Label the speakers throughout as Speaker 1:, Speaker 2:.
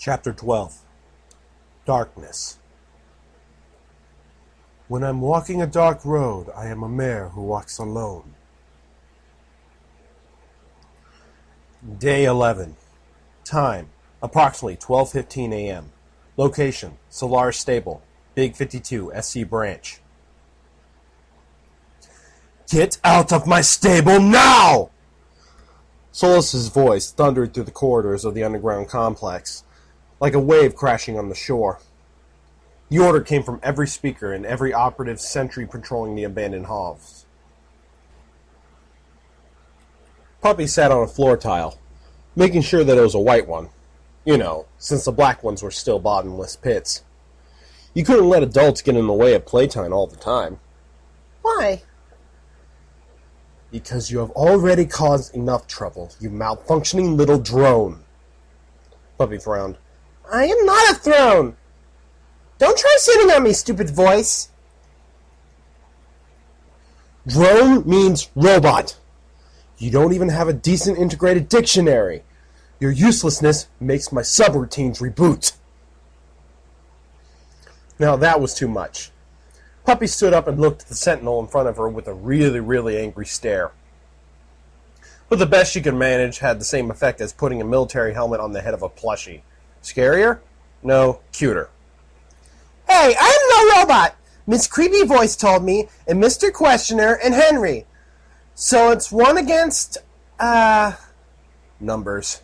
Speaker 1: Chapter 12. Darkness. When I'm walking a dark road, I am a mare who walks alone. Day 11. Time, approximately 12:15 a.m. Location, Solar Stable, Big 52, SC Branch. Get out of my stable now! Solus's voice thundered through the corridors of the underground complex, like a wave crashing on the shore. The order came from every speaker and every operative sentry patrolling the abandoned halls. Puppy sat on a floor tile, making sure that it was a white one. You know, since the black ones were still bottomless pits. You couldn't let adults get in the way of playtime all the time.
Speaker 2: Why?
Speaker 1: Because you have already caused enough trouble, you malfunctioning little drone. Puppy frowned.
Speaker 2: I am not a throne! Don't try sitting on me, stupid voice!
Speaker 1: Drone means robot. You don't even have a decent integrated dictionary. Your uselessness makes my subroutines reboot. Now that was too much. Puppy stood up and looked at the sentinel in front of her with a really, really angry stare. But the best she could manage had the same effect as putting a military helmet on the head of a plushie. Scarier? No, cuter.
Speaker 2: Hey, I am no robot! Miss Creepy Voice told me, and Mr. Questioner, and Henry. So it's one against,
Speaker 1: Numbers.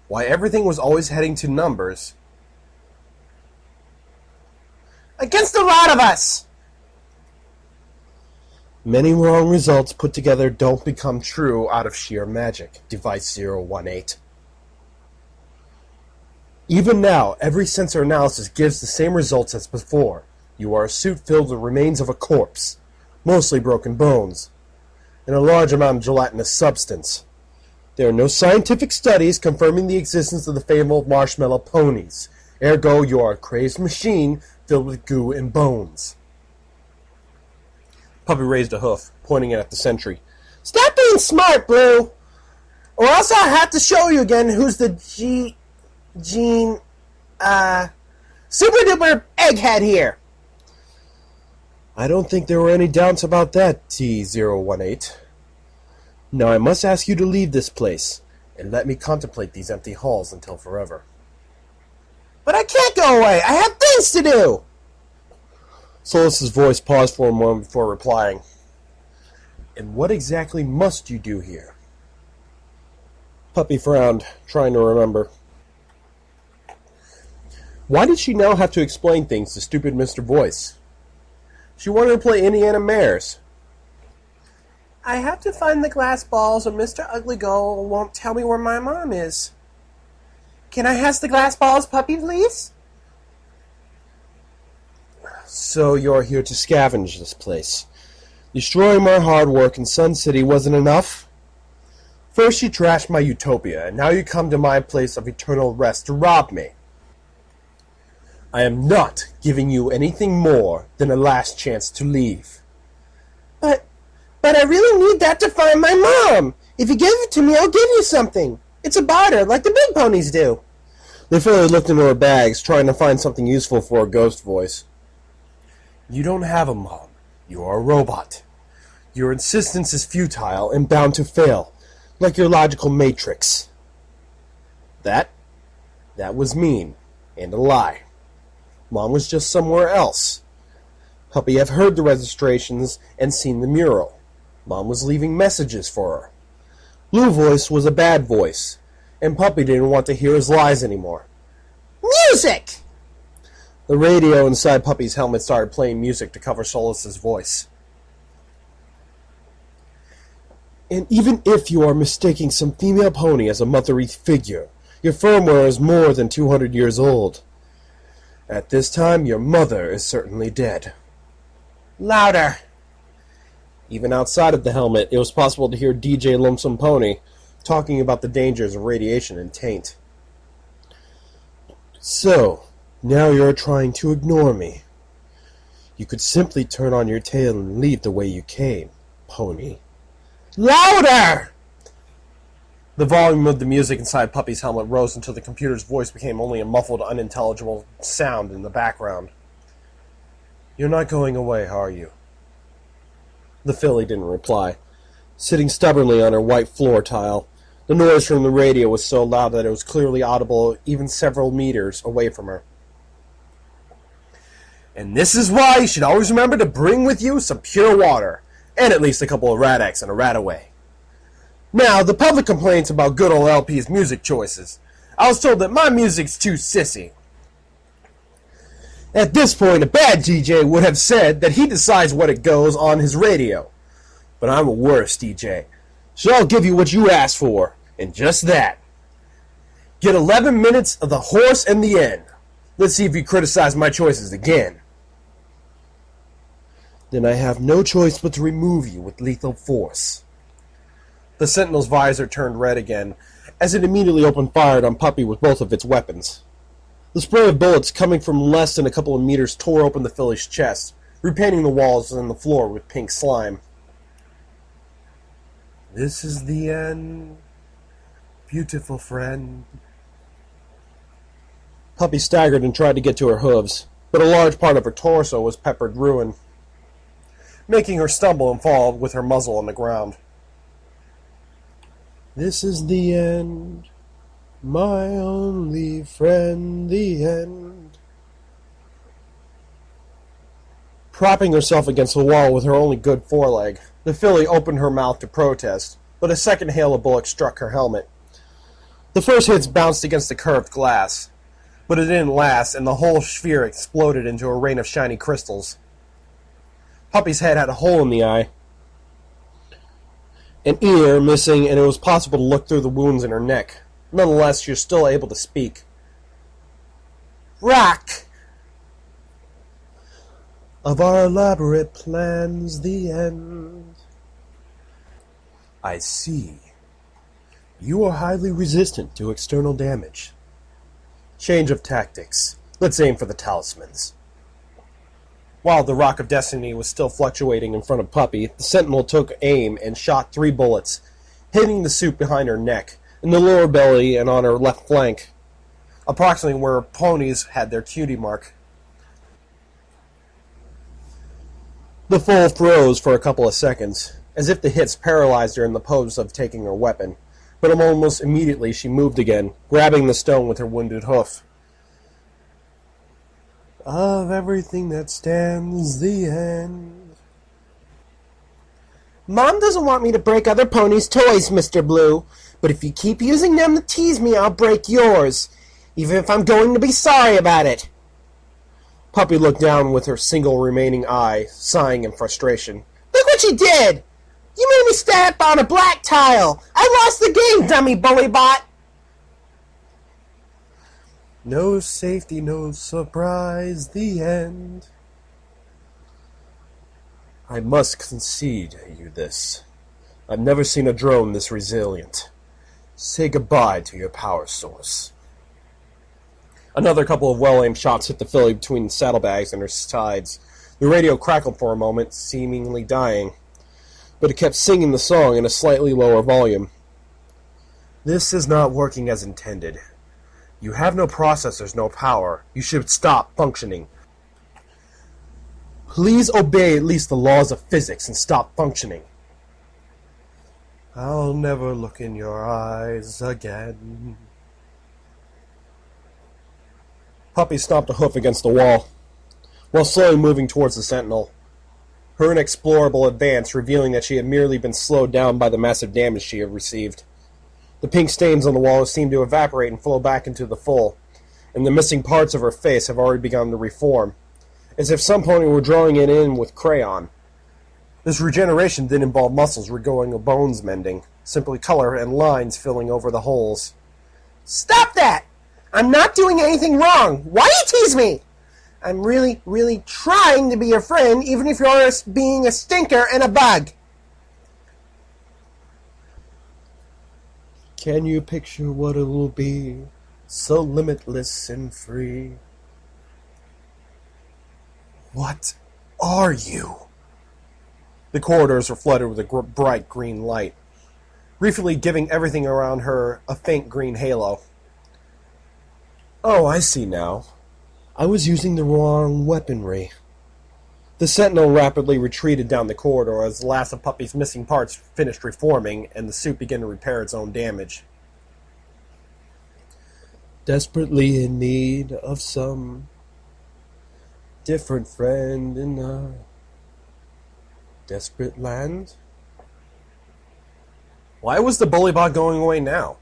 Speaker 1: Why, everything was always heading to numbers.
Speaker 2: Against a lot of us!
Speaker 1: Many wrong results put together don't become true out of sheer magic, Device 018. Even now, every sensor analysis gives the same results as before. You are a suit filled with remains of a corpse, mostly broken bones, and a large amount of gelatinous substance. There are no scientific studies confirming the existence of the fabled marshmallow ponies. Ergo, you are a crazed machine filled with goo and bones. Puppy raised a hoof, pointing it at the sentry.
Speaker 2: Stop being smart, Blue! Or else I'll have to show you again who's the super duper egghead here.
Speaker 1: I don't think there were any doubts about that, T018. Now I must ask you to leave this place, and let me contemplate these empty halls until forever.
Speaker 2: But I can't go away! I have things to do!
Speaker 1: Solus's voice paused for a moment before replying. And what exactly must you do here? Puppy frowned, trying to remember. Why did she now have to explain things to stupid Mr. Voice? She wanted to play Indiana Mares.
Speaker 2: I have to find the glass balls or Mr. Ugly Gull won't tell me where my mom is. Can I have the glass balls, Puppy, please?
Speaker 1: So you're here to scavenge this place. Destroying my hard work in Sun City wasn't enough? First you trashed my utopia, and now you come to my place of eternal rest to rob me. I am not giving you anything more than a last chance to leave.
Speaker 2: But I really need that to find my mom. If you give it to me, I'll give you something. It's a barter, like the big ponies do.
Speaker 1: They fairly looked into her bags, trying to find something useful for a ghost voice. You don't have a mom. You are a robot. Your insistence is futile and bound to fail, like your logical matrix. That was mean, and a lie. Mom was just somewhere else. Puppy have heard the registrations and seen the mural. Mom was leaving messages for her. Blue Voice was a bad voice, and Puppy didn't want to hear his lies anymore.
Speaker 2: Music!
Speaker 1: The radio inside Puppy's helmet started playing music to cover Solus's voice. And even if you are mistaking some female pony as a mothery figure, your firmware is more than 200 years old. At this time, your mother is certainly dead.
Speaker 2: Louder.
Speaker 1: Even outside of the helmet, it was possible to hear DJ Lonesome Pony talking about the dangers of radiation and taint. So, now you're trying to ignore me. You could simply turn on your tail and leave the way you came, Pony.
Speaker 2: Louder!
Speaker 1: The volume of the music inside Puppy's helmet rose until the computer's voice became only a muffled, unintelligible sound in the background. "You're not going away, are you?" The filly didn't reply, sitting stubbornly on her white floor tile. The noise from the radio was so loud that it was clearly audible even several meters away from her. "And this is why you should always remember to bring with you some pure water, and at least a couple of Rad-X and a Radaway. Now, the public complains about good old LP's music choices. I was told that my music's too sissy. At this point, a bad DJ would have said that he decides what it goes on his radio. But I'm a worse DJ, so I'll give you what you asked for, and just that. Get 11 minutes of the horse and the end. Let's see if you criticize my choices again." "Then I have no choice but to remove you with lethal force." The Sentinel's visor turned red again, as it immediately opened fire on Puppy with both of its weapons. The spray of bullets coming from less than a couple of meters tore open the filly's chest, repainting the walls and the floor with pink slime. "This is the end, beautiful friend." Puppy staggered and tried to get to her hooves, but a large part of her torso was peppered ruin, making her stumble and fall with her muzzle on the ground. "This is the end, my only friend, the end." Propping herself against the wall with her only good foreleg, the filly opened her mouth to protest, but a second hail of bullets struck her helmet. The first hits bounced against the curved glass, but it didn't last, and the whole sphere exploded into a rain of shiny crystals. Puppy's head had a hole in the eye, an ear missing, and it was possible to look through the wounds in her neck. Nonetheless, she was still able to speak. "Rock! Of our elaborate plans, the end." "I see. You are highly resistant to external damage. Change of tactics. Let's aim for the talismans." While the Rock of Destiny was still fluctuating in front of Puppy, the Sentinel took aim and shot 3 bullets, hitting the suit behind her neck, in the lower belly, and on her left flank, approximately where ponies had their cutie mark. The foal froze for a couple of seconds, as if the hits paralyzed her in the pose of taking her weapon, but almost immediately she moved again, grabbing the stone with her wounded hoof. "Of everything that stands, the end." "Mom doesn't want me to break other ponies' toys, Mr. Blue, but if you keep using them to tease me, I'll break yours, even if I'm going to be sorry about it." Puppy looked down with her single remaining eye, sighing in frustration. "Look what you did! You made me step on a black tile! I lost the game, dummy bullybot!" "No safety, no surprise, the end." "I must concede you this. I've never seen a drone this resilient. Say goodbye to your power source." Another couple of well-aimed shots hit the filly between the saddlebags and her sides. The radio crackled for a moment, seemingly dying, but it kept singing the song in a slightly lower volume. "This is not working as intended. You have no processors, no power. You should stop functioning. Please obey at least the laws of physics and stop functioning." "I'll never look in your eyes again." Puppy stomped a hoof against the wall, while slowly moving towards the Sentinel, her inexplorable advance revealing that she had merely been slowed down by the massive damage she had received. The pink stains on the wall seemed to evaporate and flow back into the full, and the missing parts of her face have already begun to reform, as if some pony were drawing it in with crayon. This regeneration didn't involve muscles regrowing or bones mending, simply color and lines filling over the holes. "Stop that! I'm not doing anything wrong! Why do you tease me? I'm really, really trying to be your friend, even if you're being a stinker and a bug." "Can you picture what it will be, so limitless and free?" "What are you?" The corridors were flooded with a bright green light. briefly giving everything around her a faint green halo. Oh, I see now. I was using the wrong weaponry. The sentinel rapidly retreated down the corridor as the last of Puppy's missing parts finished reforming and the suit began to repair its own damage. Desperately in need of some different friend in a desperate land? Why was the bullybot going away now?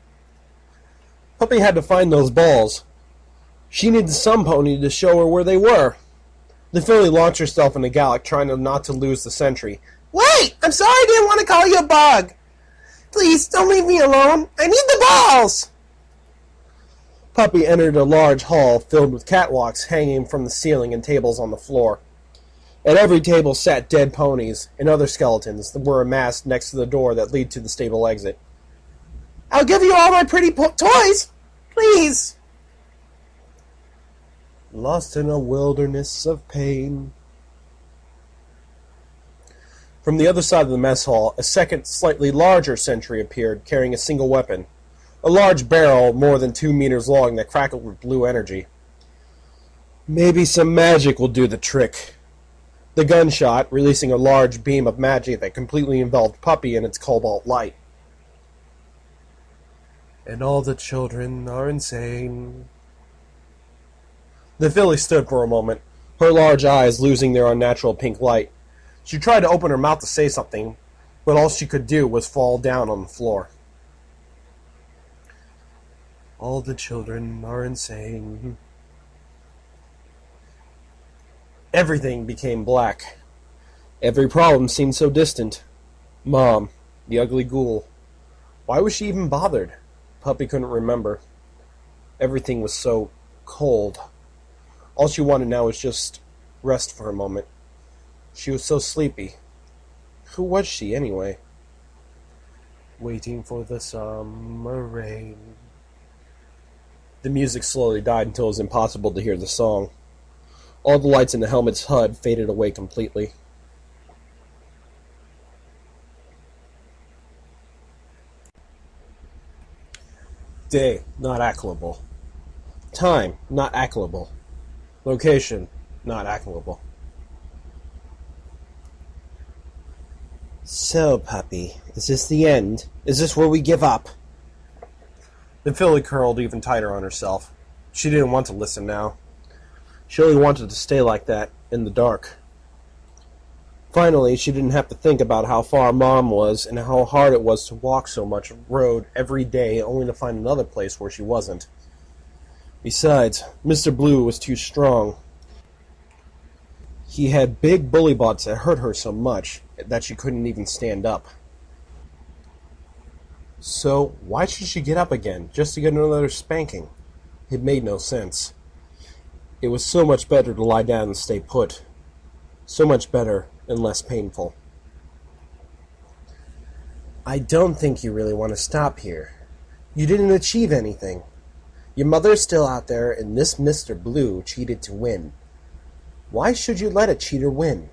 Speaker 1: Puppy had to find those balls. She needed some pony to show her where they were. The filly launched herself in a gallop, trying not to lose the sentry.
Speaker 2: Wait! I'm sorry I didn't want to call you a bug. Please, don't leave me alone. I need the balls!
Speaker 1: Puppy entered a large hall filled with catwalks hanging from the ceiling and tables on the floor. At every table sat dead ponies and other skeletons that were amassed next to the door that led to the stable exit.
Speaker 2: I'll give you all my pretty toys! Please!
Speaker 1: Lost in a wilderness of pain. From the other side of the mess hall, a second, slightly larger sentry appeared, carrying a single weapon. A large barrel more than 2 meters long that crackled with blue energy. Maybe some magic will do the trick. The gun shot, releasing a large beam of magic that completely enveloped Puppy in its cobalt light. And all the children are insane. The filly stood for a moment, her large eyes losing their unnatural pink light. She tried to open her mouth to say something, but all she could do was fall down on the floor. All the children are insane. Everything became black. Every problem seemed so distant. Mom, the ugly ghoul. Why was she even bothered? Puppy couldn't remember. Everything was so cold. All she wanted now was just rest for a moment. She was so sleepy. Who was she, anyway? Waiting for the summer rain. The music slowly died until it was impossible to hear the song. All the lights in the helmet's HUD faded away completely. Day, not acclimatable. Time, not acclimatable. Location, not acclimatable.
Speaker 2: So, Puppy, is this the end? Is this where we give up?
Speaker 1: The filly curled even tighter on herself. She didn't want to listen now. She only wanted to stay like that, in the dark. Finally, she didn't have to think about how far Mom was and how hard it was to walk so much road every day only to find another place where she wasn't. Besides, Mr. Blue was too strong. He had big bullybots that hurt her so much that she couldn't even stand up. So, why should she get up again, just to get another spanking? It made no sense. It was so much better to lie down and stay put. So much better and less painful. I don't think you really want to stop here. You didn't achieve anything. Your mother's still out there, and this Mr. Blue cheated to win. Why should you let a cheater win?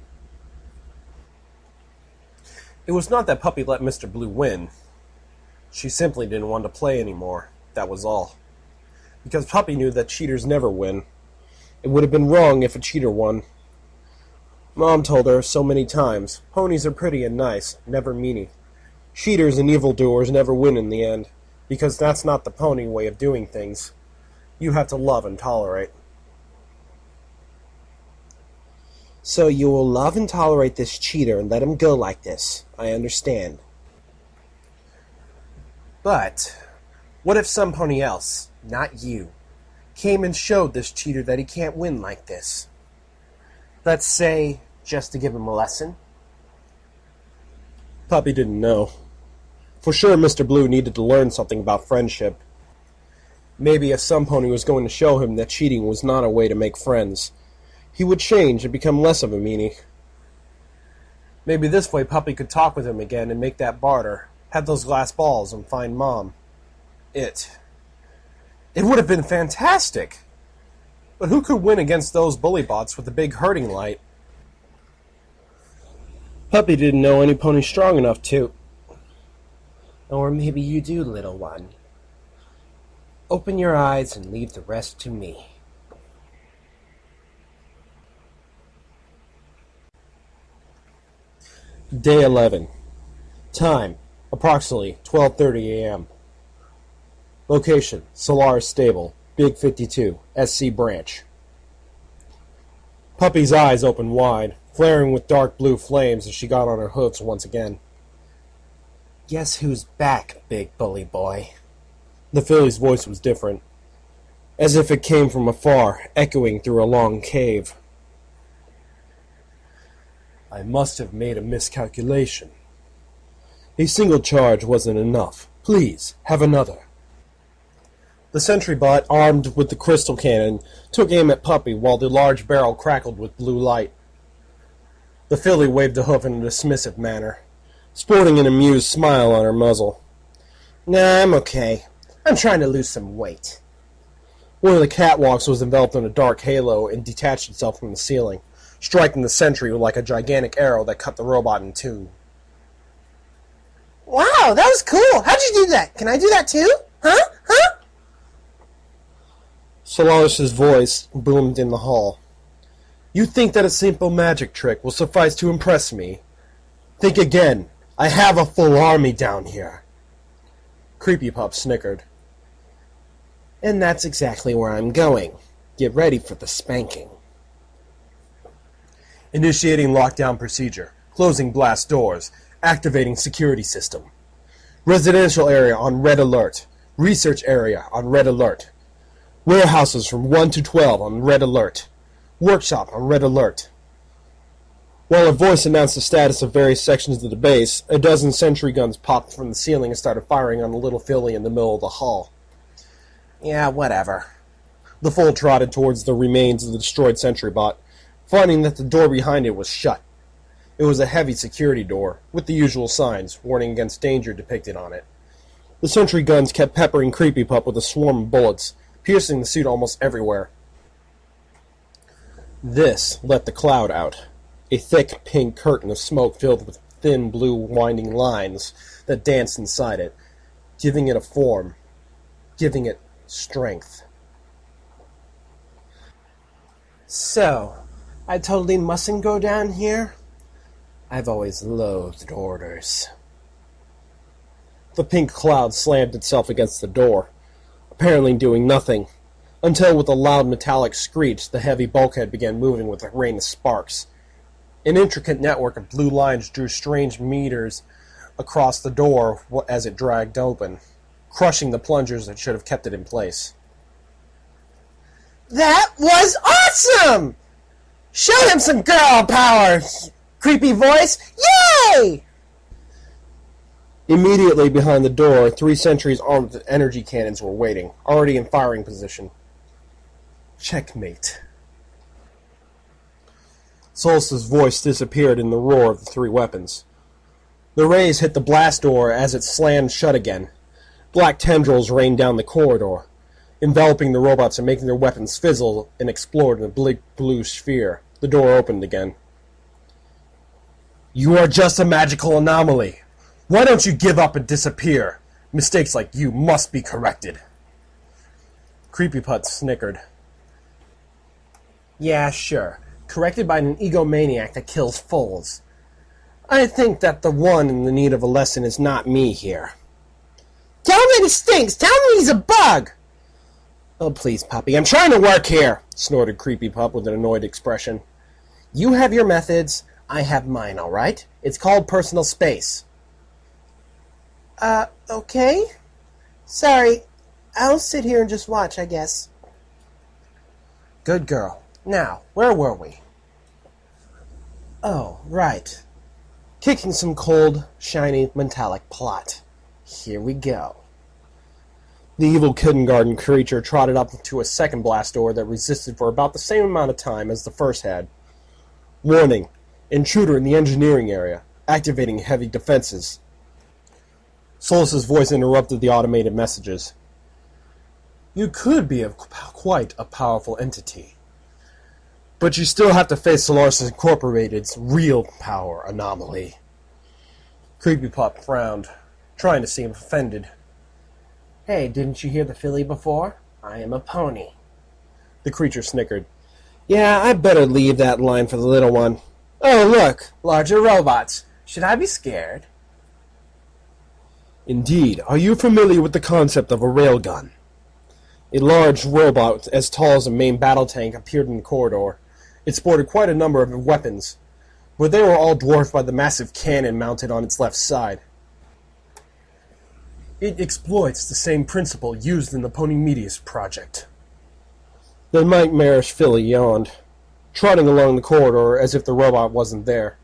Speaker 1: It was not that Puppy let Mr. Blue win. She simply didn't want to play anymore, that was all. Because Puppy knew that cheaters never win. It would have been wrong if a cheater won. Mom told her so many times, ponies are pretty and nice, never meany. Cheaters and evildoers never win in the end, because that's not the pony way of doing things. You have to love and tolerate.
Speaker 2: So you will love and tolerate this cheater and let him go like this. I understand.
Speaker 1: But, what if some pony else, not you, came and showed this cheater that he can't win like this? Let's say, just to give him a lesson? Puppy didn't know. For sure Mr. Blue needed to learn something about friendship. Maybe if some pony was going to show him that cheating was not a way to make friends, he would change and become less of a meanie. Maybe this way Puppy could talk with him again and make that barter, have those glass balls, and find Mom. It would have been fantastic! But who could win against those bullybots with the big hurting light? Puppy didn't know any pony strong enough to.
Speaker 2: Or maybe you do, little one. Open your eyes and leave the rest to me.
Speaker 1: Day 11. Time, approximately 12:30 a.m. Location, Solaris Stable, Big 52, SC Branch. Puppy's eyes opened wide, flaring with dark blue flames as she got on her hooves once again.
Speaker 2: Guess who's back, big bully boy?
Speaker 1: The filly's voice was different, as if it came from afar, echoing through a long cave. I must have made a miscalculation. A single charge wasn't enough. Please, have another. The sentry bot, armed with the crystal cannon, took aim at Puppy while the large barrel crackled with blue light. The filly waved a hoof in a dismissive manner, sporting an amused smile on her muzzle.
Speaker 2: Nah, I'm okay. I'm trying to lose some weight.
Speaker 1: One of the catwalks was enveloped in a dark halo and detached itself from the ceiling, striking the sentry like a gigantic arrow that cut the robot in two.
Speaker 2: Wow, that was cool! How'd you do that? Can I do that too? Huh? Huh?
Speaker 1: Solaris's voice boomed in the hall. You think that a simple magic trick will suffice to impress me? Think again. I have a full army down here. Creepy Pup snickered.
Speaker 2: And that's exactly where I'm going. Get ready for the spanking.
Speaker 1: Initiating lockdown procedure. Closing blast doors. Activating security system. Residential area on red alert. Research area on red alert. Warehouses from 1 to 12 on red alert. Workshop on red alert. While a voice announced the status of various sections of the base, a dozen sentry guns popped from the ceiling and started firing on the little filly in the middle of the hall.
Speaker 2: Yeah, whatever.
Speaker 1: The foal trotted towards the remains of the destroyed sentry bot, finding that the door behind it was shut. It was a heavy security door, with the usual signs, warning against danger depicted on it. The sentry guns kept peppering Creepy Pup with a swarm of bullets, piercing the suit almost everywhere. This let the cloud out, a thick pink curtain of smoke filled with thin blue winding lines that danced inside it, giving it a form, giving it strength.
Speaker 2: So, I totally mustn't go down here? I've always loathed orders.
Speaker 1: The pink cloud slammed itself against the door, apparently doing nothing, until with a loud metallic screech the heavy bulkhead began moving with a rain of sparks. An intricate network of blue lines drew strange meters across the door as it dragged open, crushing the plungers that should have kept it in place.
Speaker 2: That was awesome! Show him some girl power, creepy voice! Yay!
Speaker 1: Immediately behind the door, 3 sentries armed with energy cannons were waiting, already in firing position. Checkmate. Solstice's voice disappeared in the roar of the 3 weapons. The rays hit the blast door as it slammed shut again. Black tendrils rained down the corridor, enveloping the robots and making their weapons fizzle and explode in a big blue sphere. The door opened again. You are just a magical anomaly. Why don't you give up and disappear? Mistakes like you must be corrected. Creepy Putt snickered.
Speaker 2: Yeah, sure. Corrected by an egomaniac that kills fools. I think that the one in the need of a lesson is not me here. Tell him that he stinks! Tell him he's a bug! Oh, please, puppy, I'm trying to work here, snorted Creepy Pup with an annoyed expression. You have your methods, I have mine, all right? It's called personal space. Okay? Sorry, I'll sit here and just watch, I guess. Good girl. Now, where were we? Oh, right. Kicking some cold, shiny, metallic plot. Here we go.
Speaker 1: The evil kindergarten creature trotted up to a second blast door that resisted for about the same amount of time as the first had. Warning. Intruder in the engineering area. Activating heavy defenses. Solus' voice interrupted the automated messages. You could be quite a powerful entity. But you still have to face Solaris Incorporated's real power anomaly. Creepy Pup frowned,
Speaker 2: trying to seem offended. Hey, didn't you hear the filly before? I am a pony. The creature snickered. Yeah, I better leave that line for the little one. Oh, look, larger robots. Should I be scared?
Speaker 1: Indeed. Are you familiar with the concept of a railgun? A large robot as tall as a main battle tank appeared in the corridor. It sported quite a number of weapons, but they were all dwarfed by the massive cannon mounted on its left side. It exploits the same principle used in the Ponymedes project. The nightmarish filly yawned, trotting along the corridor as if the robot wasn't there.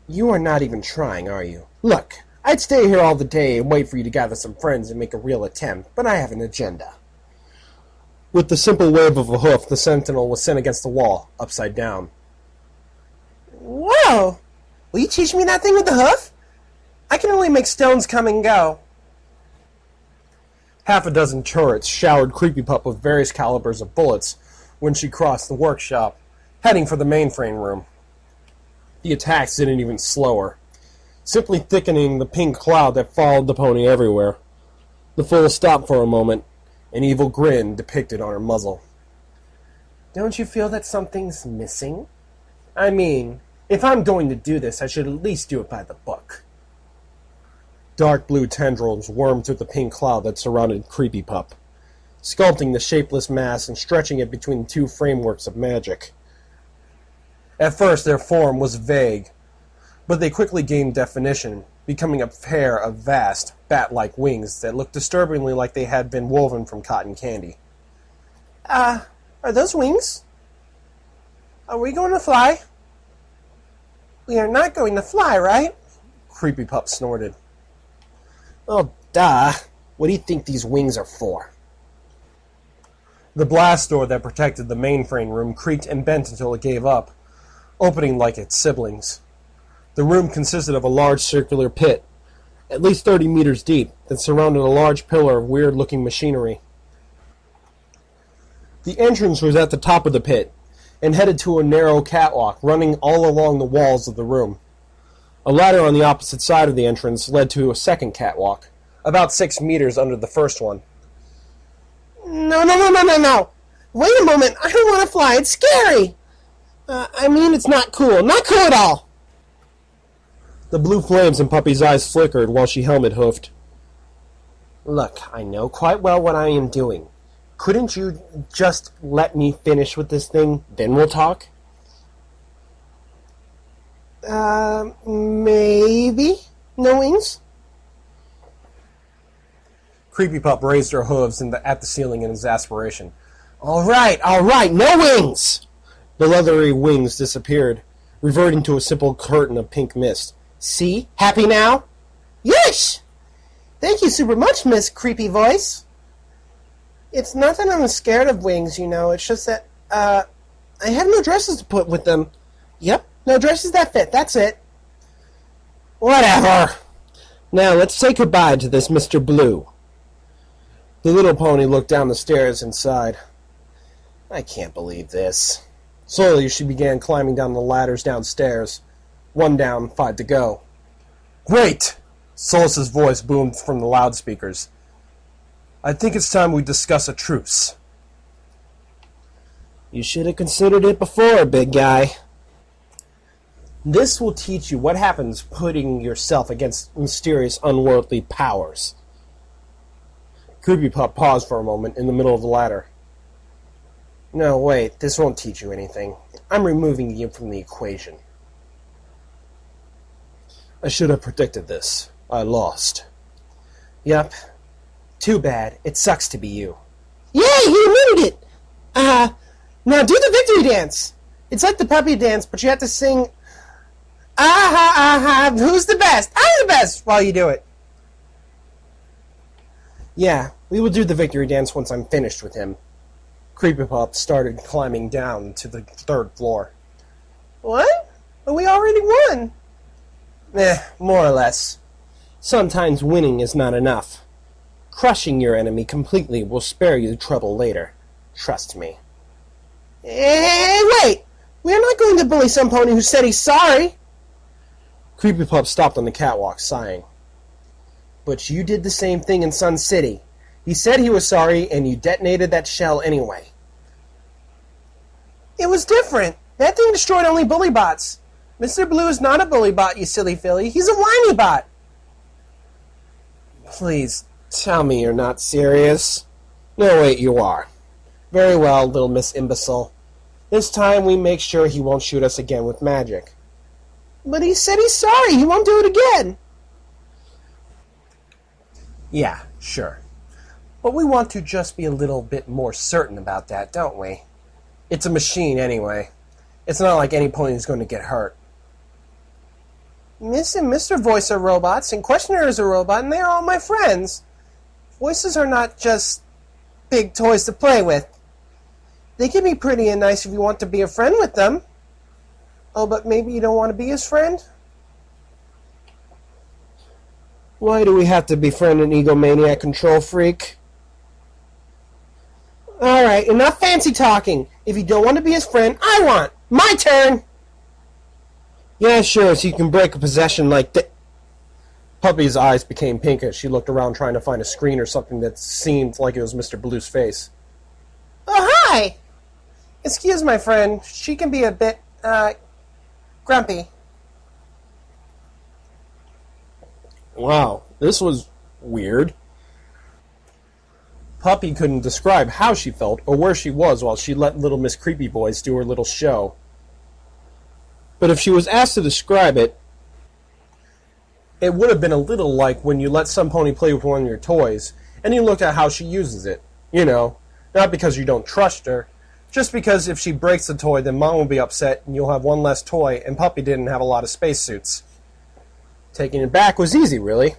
Speaker 1: You are not even trying, are you? Look, I'd stay here all the day and wait for you to gather some friends and make a real attempt, but I have an agenda. With the simple wave of a hoof, the sentinel was sent against the wall, upside down. Whoa! Will you teach me that thing with the hoof? I can only make stones come and go. Half a dozen turrets showered Creepy Pup with various calibers of bullets when she crossed the workshop, heading for the mainframe room. The attacks didn't even slow her, simply thickening the pink cloud that followed the pony everywhere. The fool stopped for a moment, an evil grin depicted on her muzzle. Don't you feel that something's missing? I mean, if I'm going to do this, I should at least do it by the book. Dark blue tendrils wormed through the pink cloud that surrounded Creepy Pup, sculpting the shapeless mass and stretching it between two frameworks of magic. At first their form was vague, but they quickly gained definition, becoming a pair of vast, bat-like wings that looked disturbingly like they had been woven from cotton candy. Are those wings? Are we going to fly? We are not going to fly, right? Creepy Pup snorted. Oh, duh. What do you think these wings are for? The blast door that protected the mainframe room creaked and bent until it gave up, opening like its siblings. The room consisted of a large circular pit, at least 30 meters deep, that surrounded a large pillar of weird-looking machinery. The entrance was at the top of the pit, and headed to a narrow catwalk running all along the walls of the room. A ladder on the opposite side of the entrance led to a second catwalk, about 6 meters under the first one. No. Wait a moment, I don't want to fly, it's scary! It's not cool. Not cool at all! The blue flames in Puppy's eyes flickered while she helmet hoofed. Look, I know quite well what I am doing. Couldn't you just let me finish with this thing, then we'll talk? Maybe? No wings? Creepy Pup raised her hooves at the ceiling in exasperation. All right, no wings! The leathery wings disappeared, reverting to a simple curtain of pink mist. See? Happy now? Yes! Thank you super much, Miss Creepy Voice. It's not that I'm scared of wings, it's just that, I have no dresses to put with them. Yep, no dresses that fit, that's it. Whatever! Now, let's say goodbye to this Mr. Blue. The little pony looked down the stairs and sighed. I can't believe this. Slowly, she began climbing down the ladders downstairs. 1 down, 5 to go. Great! Solus's voice boomed from the loudspeakers. I think it's time we discuss a truce. You should have considered it before, big guy. This will teach you what happens putting yourself against mysterious, unworldly powers. Creepy Pup paused for a moment in the middle of the ladder. No, wait, this won't teach you anything. I'm removing you from the equation. I should have predicted this. I lost. Yep. Too bad. It sucks to be you. Yay, you admitted it! Now do the victory dance! It's like the puppy dance, but you have to sing, who's the best? I'm the best! While you do it. Yeah, we will do the victory dance once I'm finished with him. Creepy Pup started climbing down to the 3rd floor. What? But we already won! More or less. Sometimes winning is not enough. Crushing your enemy completely will spare you trouble later. Trust me. Hey, wait! We're not going to bully some pony who said he's sorry!
Speaker 2: Creepy Pup stopped on the catwalk, sighing. But you did the same thing in Sun City. He said he was sorry, and you detonated that shell anyway. It was different. That thing destroyed only bully bots. Mr. Blue is not a bully bot, you silly filly. He's a whiny bot. Please, tell me you're not serious. No, wait, you are. Very well, little Miss Imbecile. This time we make sure he won't shoot us again with magic. But he said he's sorry. He won't do it again. Yeah, sure. But we want to just be a little bit more certain about that, don't we? It's a machine anyway. It's not like any pony is going to get hurt. Miss and Mr. Voice are robots, and Questioner is a robot, and they are all my friends. Voices are not just big toys to play with. They can be pretty and nice if you want to be a friend with them. Oh, but maybe you don't want to be his friend? Why do we have to befriend an egomaniac control freak? Alright, enough fancy talking. If you don't want to be his friend, I want. My turn! Yeah, sure, so you can break a possession like that. Puppy's eyes became pink as she looked around trying to find a screen or something that seemed like it was Mr. Blue's face. Oh, hi! Excuse my friend. She can be a bit, grumpy. Wow, this was weird. Puppy couldn't describe how she felt or where she was while she let little Miss Creepy Boys do her little show. But if she was asked to describe it, it would have been a little like when you let some pony play with one of your toys, and you looked at how she uses it. You know, not because you don't trust her, just because if she breaks the toy, then Mom will be upset, and you'll have one less toy, and Puppy didn't have a lot of spacesuits. Taking it back was easy, really.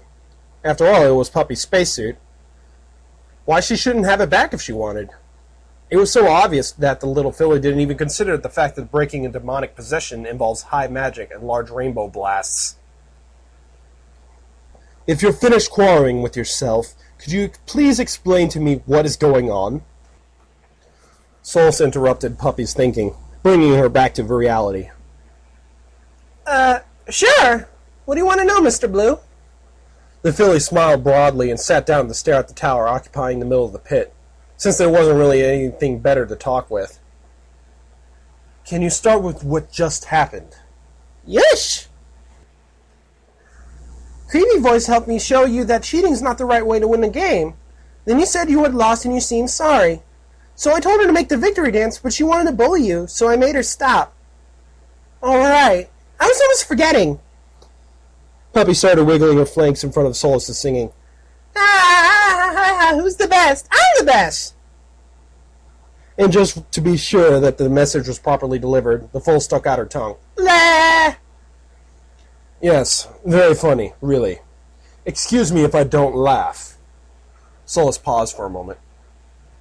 Speaker 2: After all, it was Puppy's spacesuit. Why she shouldn't have it back if she wanted? It was so obvious that the little filly didn't even consider the fact that breaking a demonic possession involves high magic and large rainbow blasts. If you're finished quarreling with yourself, could you please explain to me what is going on? Solus interrupted Puppy's thinking, bringing her back to reality. Sure. What do you want to know, Mr. Blue? The filly smiled broadly and sat down to stare at the tower occupying the middle of the pit, since there wasn't really anything better to talk with. Can you start with what just happened? Yes! Creepy Voice helped me show you that cheating's not the right way to win a game. Then you said you had lost and you seemed sorry. So I told her to make the victory dance, but she wanted to bully you, so I made her stop. Alright. I was almost forgetting. Puppy started wiggling her flanks in front of Solus, singing, who's the best? I'm the best! And just to be sure that the message was properly delivered, the foal stuck out her tongue. Blah! Yes, very funny, really. Excuse me if I don't laugh. Solus paused for a moment.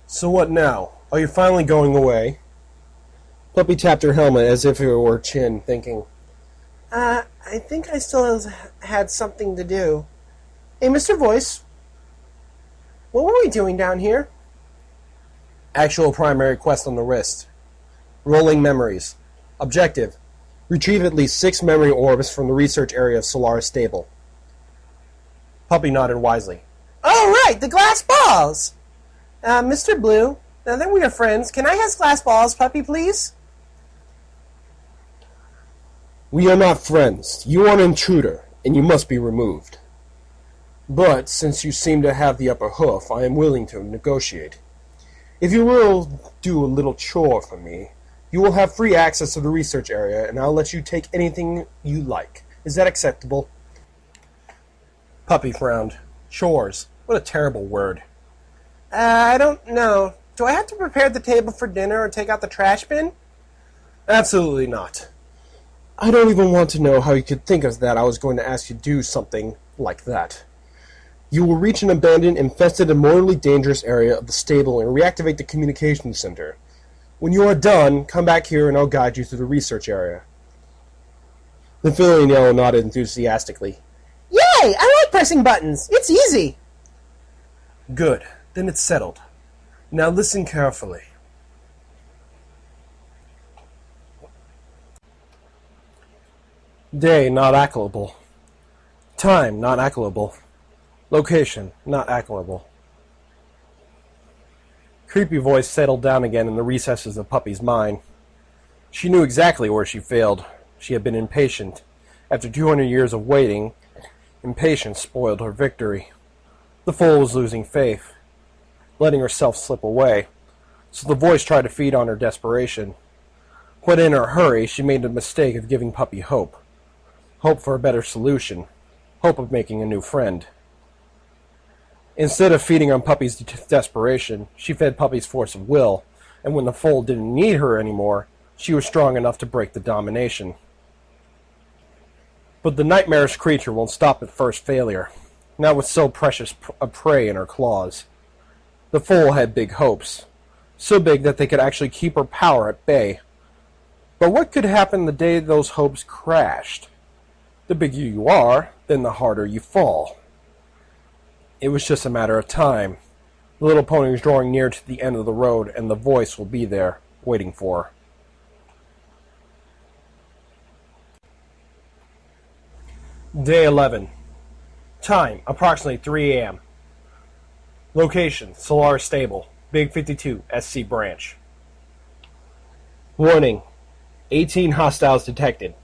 Speaker 2: So what now? Are you finally going away? Puppy tapped her helmet as if it were her chin, thinking, I think I still had something to do. Hey, Mr. Voice, what were we doing down here? Actual primary quest on the wrist. Rolling memories. Objective. Retrieve at least 6 memory orbs from the research area of Solaris Stable. Puppy nodded wisely. Oh, right, the glass balls! Mr. Blue, now that we are friends, can I have glass balls, Puppy, please? We are not friends. You are an intruder, and you must be removed. But, since you seem to have the upper hoof, I am willing to negotiate. If you will do a little chore for me, you will have free access to the research area, and I'll let you take anything you like. Is that acceptable? Puppy frowned. Chores. What a terrible word. I don't know. Do I have to prepare the table for dinner or take out the trash bin? Absolutely not. I don't even want to know how you could think of that. I was going to ask you to do something like that. You will reach an abandoned, infested, and mortally dangerous area of the stable and reactivate the communications center. When you are done, come back here and I'll guide you through the research area. The filly in yellow nodded enthusiastically. Yay! I like pressing buttons. It's easy. Good. Then it's settled. Now listen carefully.
Speaker 1: Day not accurable. Time not accurable. Location not accurable. Creepy voice settled down again in the recesses of Puppy's mind. She knew exactly where she failed. She had been impatient. After 200 years of waiting, impatience spoiled her victory. The fool was losing faith, letting herself slip away, so the voice tried to feed on her desperation. But in her hurry, she made the mistake of giving Puppy hope. Hope for a better solution. Hope of making a new friend. Instead of feeding on Puppy's desperation, she fed Puppy's force of will, and when the foal didn't need her anymore, she was strong enough to break the domination. But the nightmarish creature won't stop at first failure, not with so precious a prey in her claws. The foal had big hopes, so big that they could actually keep her power at bay. But what could happen the day those hopes crashed? The bigger you are, then the harder you fall. It was just a matter of time. The little pony was drawing near to the end of the road, and the voice will be there, waiting for her. Day 11. Time, approximately 3 a.m. Location, Solar Stable, Big 52, SC Branch. Warning, 18 hostiles detected.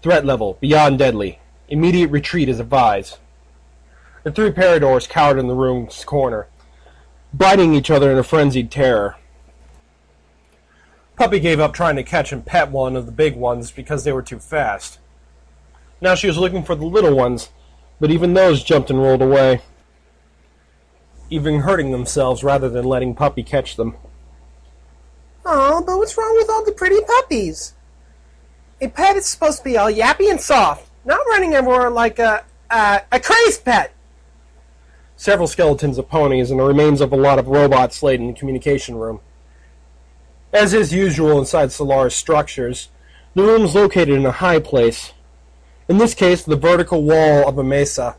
Speaker 1: Threat level, beyond deadly. Immediate retreat is advised. The 3 Paradors cowered in the room's corner, biting each other in a frenzied terror. Puppy gave up trying to catch and pet one of the big ones because they were too fast. Now she was looking for the little ones, but even those jumped and rolled away, even hurting themselves rather than letting Puppy catch them.
Speaker 2: Oh, but what's wrong with all the pretty puppies? A pet is supposed to be all yappy and soft, not running everywhere like a crazed pet.
Speaker 1: Several skeletons of ponies and the remains of a lot of robots laid in the communication room. As is usual inside Solar's structures, the room is located in a high place. In this case, the vertical wall of a mesa.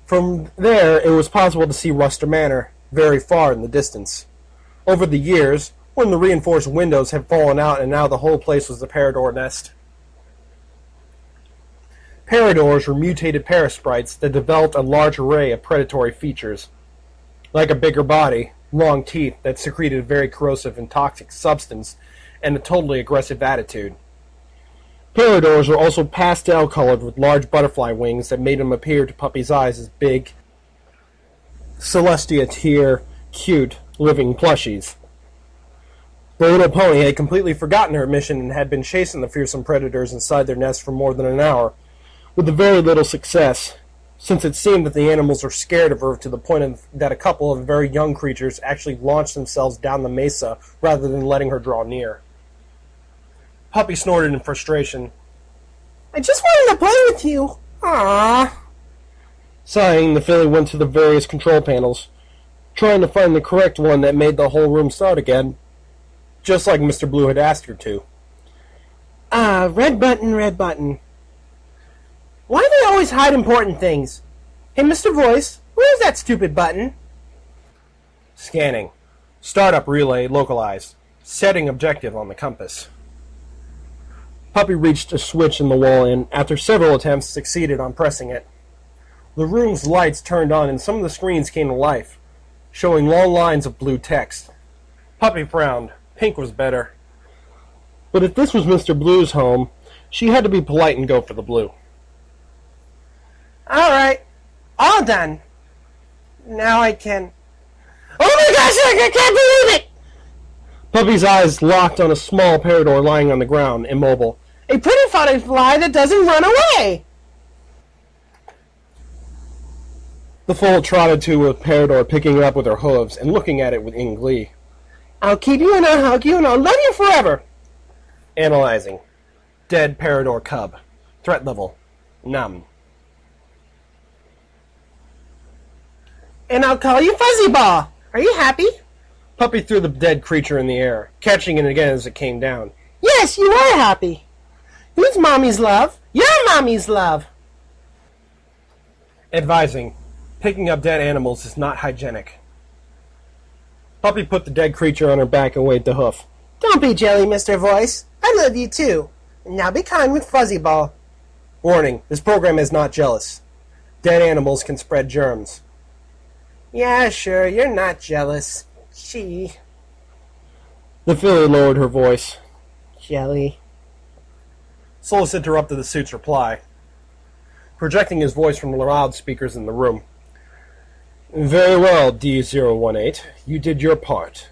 Speaker 1: From there, it was possible to see Ruster Manor, very far in the distance. Over the years, when the reinforced windows had fallen out and now the whole place was a Parador nest. Paradors were mutated parasprites that developed a large array of predatory features, like a bigger body, long teeth that secreted a very corrosive and toxic substance, and a totally aggressive attitude. Paradors were also pastel-colored with large butterfly wings that made them appear to Puppy's eyes as big, celestia-tier, cute, living plushies. The little pony had completely forgotten her mission and had been chasing the fearsome predators inside their nest for more than an hour, with very little success, since it seemed that the animals were scared of her to the point that a couple of very young creatures actually launched themselves down the mesa rather than letting her draw near. Puppy snorted in frustration.
Speaker 2: I just wanted to play with you. Aww.
Speaker 1: Sighing, the filly went to the various control panels, trying to find the correct one that made the whole room start again, just like Mr. Blue had asked her to.
Speaker 2: Red button, red button. Why do they always hide important things? Hey, Mr. Voice, where's that stupid button?
Speaker 1: Scanning. Startup relay localized. Setting objective on the compass. Puppy reached a switch in the wall and, after several attempts, succeeded on pressing it. The room's lights turned on and some of the screens came to life, showing long lines of blue text. Puppy frowned. Pink was better. But if this was Mr. Blue's home, she had to be polite and go for the blue.
Speaker 2: Alright, all done. Now I can... Oh my gosh, I can't believe it!
Speaker 1: Puppy's eyes locked on a small Parador lying on the ground, immobile.
Speaker 2: A pretty butterfly that doesn't run away!
Speaker 1: The foal trotted to a Parador, picking it up with her hooves and looking at it in glee.
Speaker 2: I'll keep you and I'll hug you and I'll love you forever!
Speaker 1: Analyzing. Dead Parador cub. Threat level. None.
Speaker 2: And I'll call you Fuzzy Ball. Are you happy?
Speaker 1: Puppy threw the dead creature in the air, catching it again as it came down.
Speaker 2: Yes, you are happy. Who's Mommy's love? Your Mommy's love.
Speaker 1: Advising. Picking up dead animals is not hygienic. Puppy put the dead creature on her back and waved the hoof.
Speaker 2: Don't be jelly, Mr. Voice. I love you too. And now be kind with Fuzzy Ball. Warning, this program is not jealous. Dead animals can spread germs. Yeah, sure, you're not jealous. She.
Speaker 1: The filly lowered her voice.
Speaker 2: Jelly.
Speaker 1: Solus interrupted the suit's reply, projecting his voice from the loudspeakers in the room. Very well, D018. You did your part.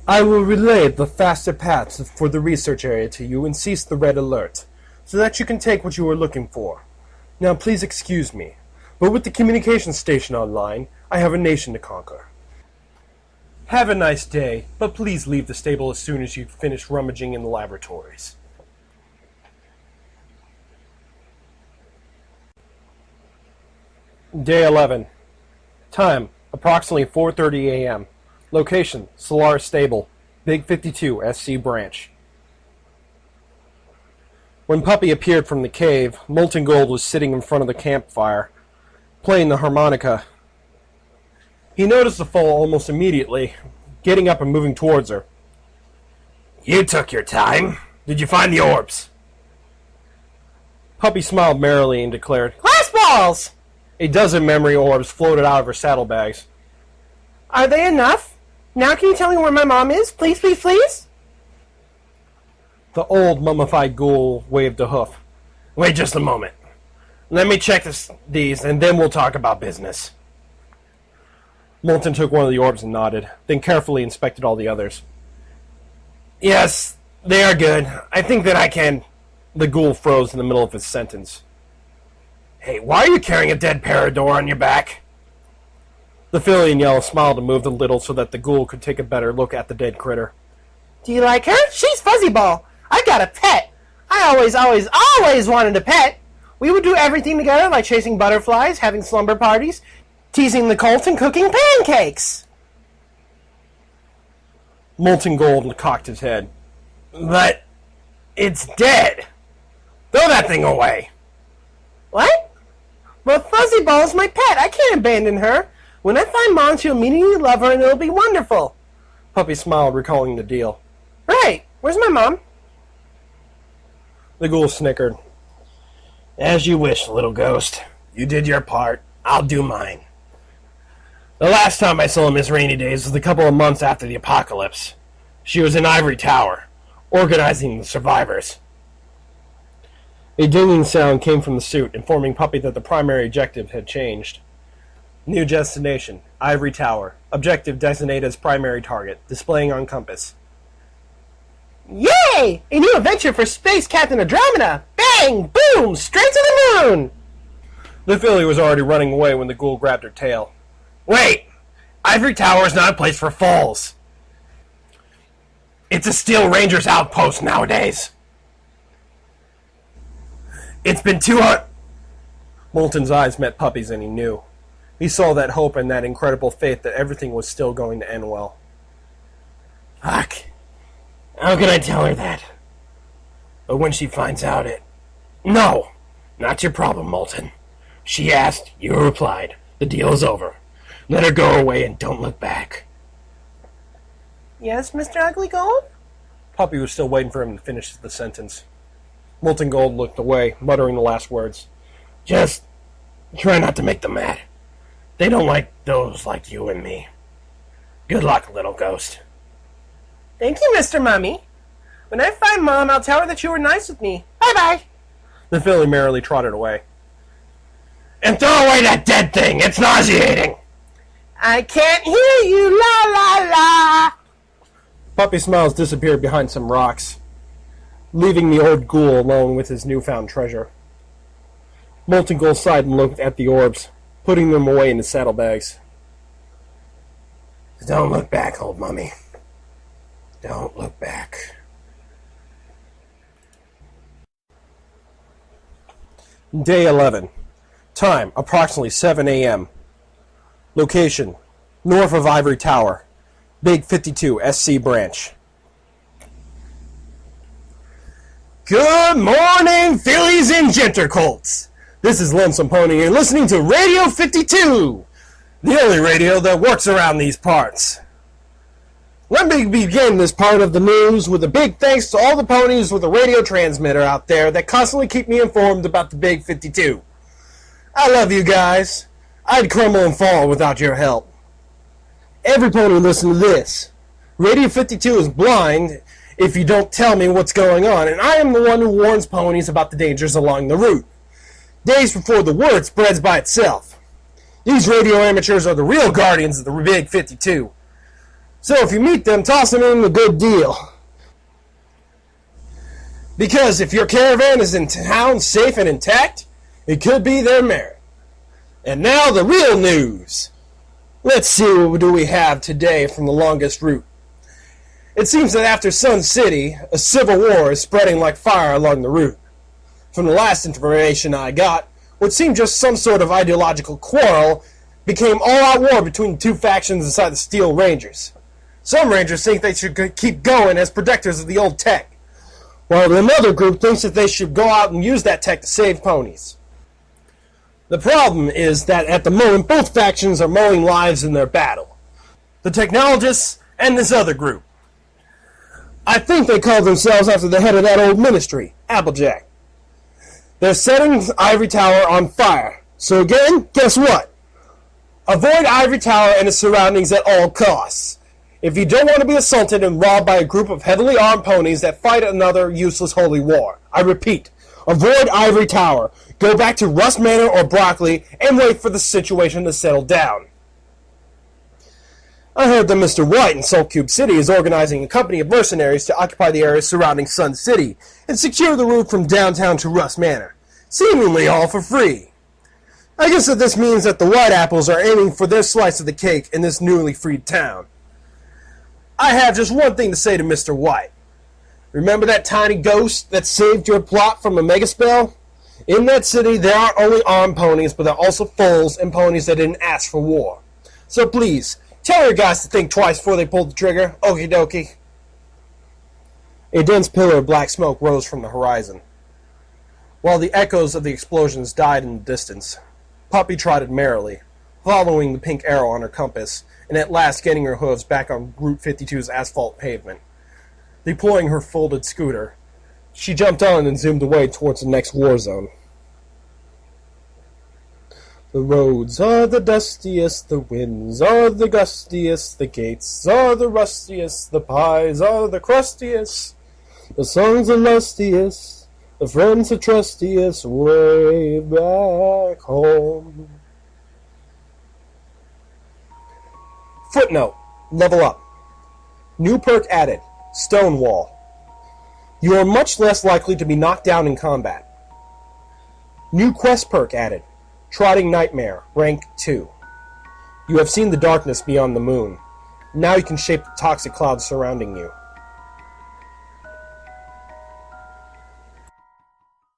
Speaker 1: I will relay the faster paths for the research area to you and cease the red alert, so that you can take what you are looking for. Now please excuse me, but with the communication station online, I have a nation to conquer. Have a nice day, but please leave the stable as soon as you finish rummaging in the laboratories. Day 11. Time, approximately 4:30 a.m. Location, Solaris Stable, Big 52, SC Branch. When Puppy appeared from the cave, Molten Gold was sitting in front of the campfire, playing the harmonica. He noticed the foal almost immediately, getting up and moving towards her. You took your time. Did you find the orbs? Puppy smiled merrily and declared,
Speaker 2: Glass balls!
Speaker 1: A dozen memory orbs floated out of her saddlebags.
Speaker 2: Are they enough? Now can you tell me where my mom is? Please, please, please?
Speaker 1: The old mummified ghoul waved a hoof. Wait just a moment. Let me check these, and then we'll talk about business. Molten took one of the orbs and nodded, then carefully inspected all the others. Yes, they are good. I think that I can... The ghoul froze in the middle of his sentence. Hey, why are you carrying a dead Parador on your back? The filly in yellow smiled and moved a little so that the ghoul could take a better look at the dead critter.
Speaker 2: Do you like her? She's Fuzzy Ball. I got a pet. I always wanted a pet. We would do everything together, like chasing butterflies, having slumber parties, teasing the colt, and cooking pancakes.
Speaker 1: Molten Gold cocked his head. But it's dead. Throw that thing away.
Speaker 2: What? But Fuzzy Ball's my pet. I can't abandon her. When I find Mom, she'll immediately love her and it'll be wonderful.
Speaker 1: Puppy smiled, recalling the deal.
Speaker 2: Right. Where's my mom?
Speaker 1: The ghoul snickered. As you wish, little ghost. You did your part. I'll do mine. The last time I saw Miss Rainy Days was a couple of months after the apocalypse. She was in Ivory Tower, organizing the survivors. A dinging sound came from the suit, informing Puppy that the primary objective had changed. New destination, Ivory Tower. Objective designated as primary target, displaying on compass.
Speaker 2: Yay! A new adventure for Space Captain Andromeda! Bang! Boom! Straight to the moon!
Speaker 1: The filly was already running away when the ghoul grabbed her tail. Wait! Ivory Tower is not a place for foals. It's a Steel Ranger's outpost nowadays. It's been too hot. Molten's eyes met Puppy's and he knew. He saw that hope and that incredible faith that everything was still going to end well. Fuck. How can I tell her that? But when she finds out it... No! Not your problem, Molten. She asked, you replied. The deal is over. Let her go away and don't look back.
Speaker 2: Yes, Mr. Ugly Gold?
Speaker 1: Puppy was still waiting for him to finish the sentence. Molten Gold looked away, muttering the last words. Just try not to make them mad. They don't like those like you and me. Good luck, little ghost.
Speaker 2: Thank you, Mr. Mummy. When I find Mom, I'll tell her that you were nice with me. Bye-bye.
Speaker 1: The filly merrily trotted away. And throw away that dead thing! It's nauseating!
Speaker 2: I can't hear you, la la la!
Speaker 1: Puppy Smiles disappeared behind some rocks, leaving the old ghoul alone with his newfound treasure. Molten Gold sighed and looked at the orbs, putting them away in his saddlebags. Don't look back, old mummy. Don't look back. Day 11. Time, approximately 7 a.m. Location, north of Ivory Tower. Big 52, SC Branch. Good morning, fillies and gentercolts. This is Lonesome Pony, and you're listening to Radio 52, the only radio that works around these parts.
Speaker 2: Let me begin this part of the news with a big thanks to all the ponies with a radio transmitter out there that constantly keep me informed about the Big 52. I love you guys. I'd crumble and fall without your help. Every pony listen to this. Radio 52 is blind if you don't tell me what's going on, and I am the one who warns ponies about the dangers along the route, days before the word spreads by itself. These radio amateurs are the real guardians of the Big 52. So if you meet them, toss them in a good deal. Because if your caravan is in town safe and intact, it could be their merit. And now the real news. Let's see what do we have today from the longest route. It seems that after Sun City, a civil war is spreading like fire along the route. From the last information I got, what seemed just some sort of ideological quarrel became all-out war between the two factions inside the Steel Rangers. Some Rangers think they should keep going as protectors of the old tech, while another group thinks that they should go out and use that tech to save ponies. The problem is that at the moment both factions are mowing lives in their battle. The technologists and this other group. I think they call themselves after the head of that old ministry, Applejack. They're setting Ivory Tower on fire. So again, guess what? Avoid Ivory Tower and its surroundings at all costs. If you don't want to be assaulted and robbed by a group of heavily armed ponies that fight another useless holy war. I repeat, avoid Ivory Tower. Go back to Rust Manor or Broccoli and wait for the situation to settle down. I heard that Mr. White in Salt Cube City is organizing a company of mercenaries to occupy the area surrounding Sun City and secure the route from downtown to Rust Manor, seemingly all for free. I guess that this means that the White Apples are aiming for their slice of the cake in this newly freed town. I have just one thing to say to Mr. White. Remember that tiny ghost that saved your plot from a megaspell? In that city, there aren't only armed ponies, but there are also foals and ponies that didn't ask for war. So please, tell your guys to think twice before they pull the trigger. Okie dokie. A dense pillar of black smoke rose from the horizon. While the echoes of the explosions died in the distance, Puppy trotted merrily, following the pink arrow on her compass, and at last getting her hooves back on Route 52's asphalt pavement. Deploying her folded scooter, she jumped on and zoomed away towards the next war zone. The roads are the dustiest, the winds are the gustiest, the gates are the rustiest, the pies are the crustiest, the songs are lustiest, the friends are trustiest, way back home. Footnote. Level up. New perk added. Stonewall. You are much less likely to be knocked down in combat. New quest perk added. Trotting Nightmare. Rank 2. You have seen the darkness beyond the moon. Now you can shape the toxic clouds surrounding you.